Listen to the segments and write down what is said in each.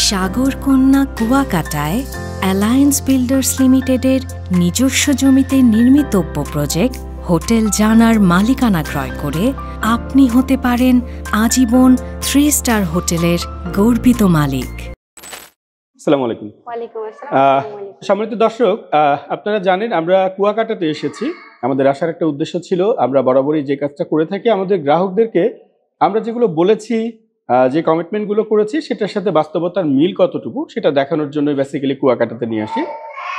সাগরকন্যা কুয়াকাটায় alliance builders লিমিটেডের নিজস্ব জমিতে নির্মিতব্য প্রজেক্ট হোটেল জানার মালিকানা ক্রয় করে আপনি হতে পারেন আজীবন 3 স্টার হোটেলের গর্বিত মালিক। আসসালামু আলাইকুম। ওয়ালাইকুম আসসালাম। সম্মানিত দর্শক, আপনারা জানেন আমরা কুয়াকাটাতে এসেছি। আমাদের আসার একটা উদ্দেশ্য ছিল, আমরা বরাবরই যে কাজটা করে থাকি, আমাদের গ্রাহকদেরকে আমরা যেগুলো বলেছি, যে কমিটমেন্টগুলো করেছি সেটার সাথে বাস্তবতার মিল কতটুকু সেটা দেখানোর জন্য বেসিক্যালি কুয়াকাটাতে নিয়ে আসি।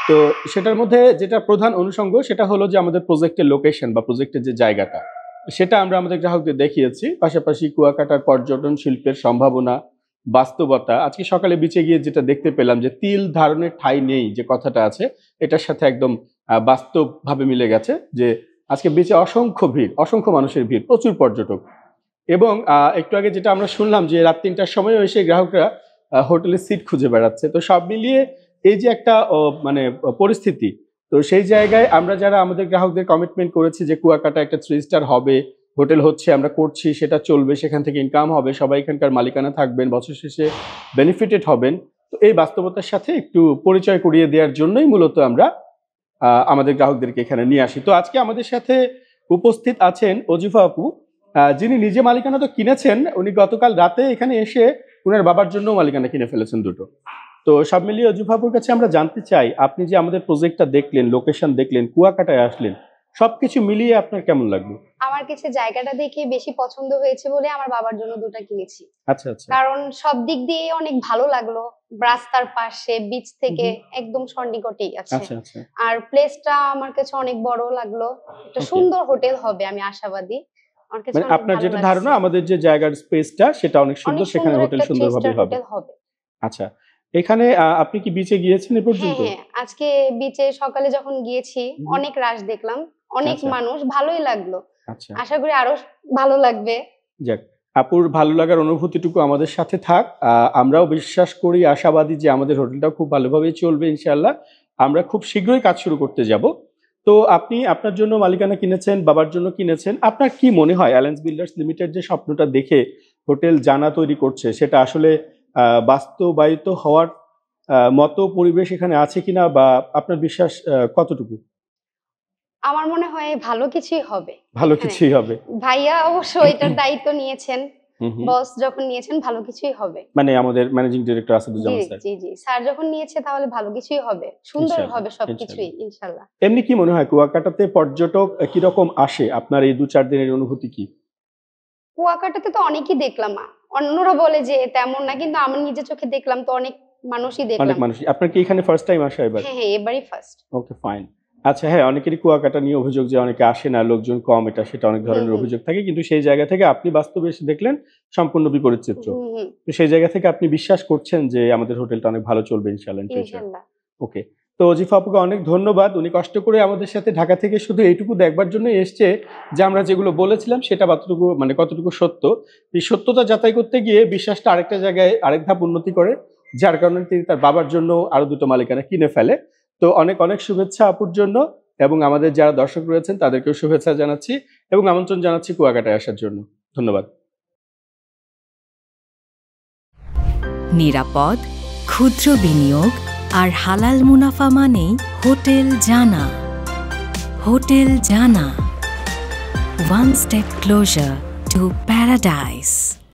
তো সেটার মধ্যে যেটা প্রধান অনুষঙ্গ সেটা হলো যে আমাদের প্রজেক্টের লোকেশন বা প্রজেক্টের যে জায়গাটা, সেটা আমরা আমাদের গ্রাহকদের দেখিয়েছি। পাশাপাশি কুয়াকাটার পর্যটন শিল্পের সম্ভাবনা, বাস্তবতা। আজকে সকালে বিচে গিয়ে যেটা দেখতে পেলাম যে তিল ধারণের ঠাঁই নেই যে কথাটা আছে, এটার সাথে একদম বাস্তবভাবে মিলে গেছে। যে আজকে বিচে অসংখ্য ভিড়, অসংখ্য মানুষের ভিড়, প্রচুর পর্যটক। এবং একটু আগে যেটা আমরা শুনলাম যে রাত 3টার সময়ও এসে গ্রাহকরা হোটেলের সিট খুঁজে বেড়াচ্ছে। তো সব মিলিয়ে এই যে একটা মানে পরিস্থিতি, তো সেই জায়গায় আমরা যারা আমাদের গ্রাহকদের কমিটমেন্ট করেছি যে কুয়াকাটা একটা 3 স্টার হবে, হোটেল হচ্ছে, আমরা করছি, সেটা চলবে, সেখান থেকে ইনকাম হবে, সবাই এখানকার মালিকানা থাকবেন, বছর শেষে বেনিফিটেড হবেন। তো এই বাস্তবতার সাথে একটু পরিচয় করিয়ে দেওয়ার জন্যই মূলত আমরা আমাদের গ্রাহকদেরকে এখানে নিয়ে আসি। তো আজকে আমাদের সাথে উপস্থিত আছেন অজিফা আপু, যিনি নিজে মালিকানা তো কিনেছেন। উনি গতকাল রাতে এখানে এসে উনার বাবার জন্য মালিকানা কিনে ফেলেছেন দুটো। তো সব মিলিয়ে অজিফা আপুর কাছে আমরা জানতে চাই, আপনি যে আমাদের প্রজেক্টটা দেখলেন, লোকেশন দেখলেন, কুয়াকাটায় আসলেন, সবকিছু মিলিয়ে আপনার কেমন লাগলো? আমার কাছে জায়গাটা দেখে বেশি পছন্দ হয়েছে বলে আমার বাবার জন্য দুটো কিনেছি। আচ্ছা আচ্ছা। কারণ সব দিক দিয়ে অনেক ভালো লাগলো। রাস্তার পাশে, বিচ থেকে একদম সন্নিকটেই আছে। আচ্ছা আচ্ছা। আর প্লেসটা আমার কাছে অনেক বড় লাগলো। একটা সুন্দর হোটেল হবে, আমি আশাবাদী। মানে আপনার যেটা ধারণা আমাদের যে জায়গার স্পেসটা সেটা অনেক সুন্দর, সেখানে হোটেল সুন্দরভাবে হবে। আচ্ছা, এখানে আপনি কি বিচে গিয়েছেন এ পর্যন্ত? হ্যাঁ, আজকে বিচে সকালে যখন গিয়েছি অনেক রাশ দেখলাম, অনেক মানুষ, ভালোই লাগলো। আচ্ছা, আশা করি আরো ভালো লাগবে। যাক, আপুর ভালো লাগার অনুভূতিটুকু আমাদের সাথে থাক। আমরাও বিশ্বাস করি, আশাবাদী যে আমাদের হোটেলটাও খুব ভালোভাবেই চলবে ইনশাআল্লাহ। আমরা খুব শীঘ্রই কাজ শুরু করতে যাব। তো আপনি আপনার জন্য মালিকানা কিনেছেন, বাবার জন্য কিনেছেন। আপনার কি মনে হয় অ্যালায়েন্স বিল্ডার্স লিমিটেড যে স্বপ্নটা দেখে হোটেল জানা তৈরি করছে, সেটা আসলে বাস্তবায়িত হওয়ার মতো পরিবেশ এখানে আছে কিনা, বা আপনার বিশ্বাস কতটুকু? আমার মনে হয় ভালো কিছুই হবে। ভালো কিছুই হবে। ভাইয়া অবশ্য এটার দায়িত্ব নিয়েছেন, বস যখন নিয়েছেন ভালো কিছুই হবে। মানে আমাদের ম্যানেজিং ডিরেক্টর আসাদুজ্জামান স্যার। জি জি, স্যার যখন নিয়েছে তাহলে ভালো কিছুই হবে, সুন্দর হবে সবকিছুই ইনশাআল্লাহ। এমনি কি মনে হয় কুয়াকাটাতে পর্যটক কি রকম আসে? আপনার এই 2-4 দিনের অনুভূতি কি? কুয়াকাটাতে তো অনেকই দেখলাম, অন্যরা বলে যে তেমন না, কিন্তু আমি নিজে চোখে দেখলাম তো অনেক মানুষই দেখলাম। অনেক মানুষ। আপনার কি এখানে ফার্স্ট টাইম আসা এবার? হ্যাঁ হ্যাঁ, এবারই ফার্স্ট। ওকে, ফাইন। আচ্ছা, হ্যাঁ, অনেকেরই কুয়াকাটা নিয়ে অভিযোগ যে অনেকে আসে না, লোকজন কম, এটা সেটা অনেক ধরনের অভিযোগ থাকে, কিন্তু সেই জায়গা থেকে আপনি বাস্তবে এসে দেখলেন সম্পূর্ণ বিপরীত চিত্র। তো সেই জায়গা থেকে আপনি বিশ্বাস করছেন যে আমাদের হোটেলটা অনেক ভালো চলবে ইনশাআল্লাহ। ওকে, তো অজিফা আপুকে অনেক ধন্যবাদ। উনি কষ্ট করে আমাদের সাথে ঢাকা থেকে শুধু এইটুকু দেখবার জন্য এসছে যে আমরা যেগুলো বলেছিলাম সেটা কতটুকু, মানে কতটুকু সত্য। এই সত্যতা যাচাই করতে গিয়ে বিশ্বাসটা আরেকটা জায়গায় আরেক ধাপ উন্নতি করে, যার কারণে তিনি তার বাবার জন্য আরো দুটো মালিকানা কিনে ফেলে। তো অনেক অনেক শুভেচ্ছা আপুর জন্য, এবং আমাদের যারা দর্শক রয়েছেন তাদেরকেও শুভেচ্ছা জানাচ্ছি এবং আমন্ত্রণ জানাচ্ছি কুয়াকাটায় আসার জন্য। ধন্যবাদ। নিরাপদ, ক্ষুদ্র বিনিয়োগ আর হালাল মুনাফা মানেই হোটেল জানা। হোটেল জানা, one step closer to paradise.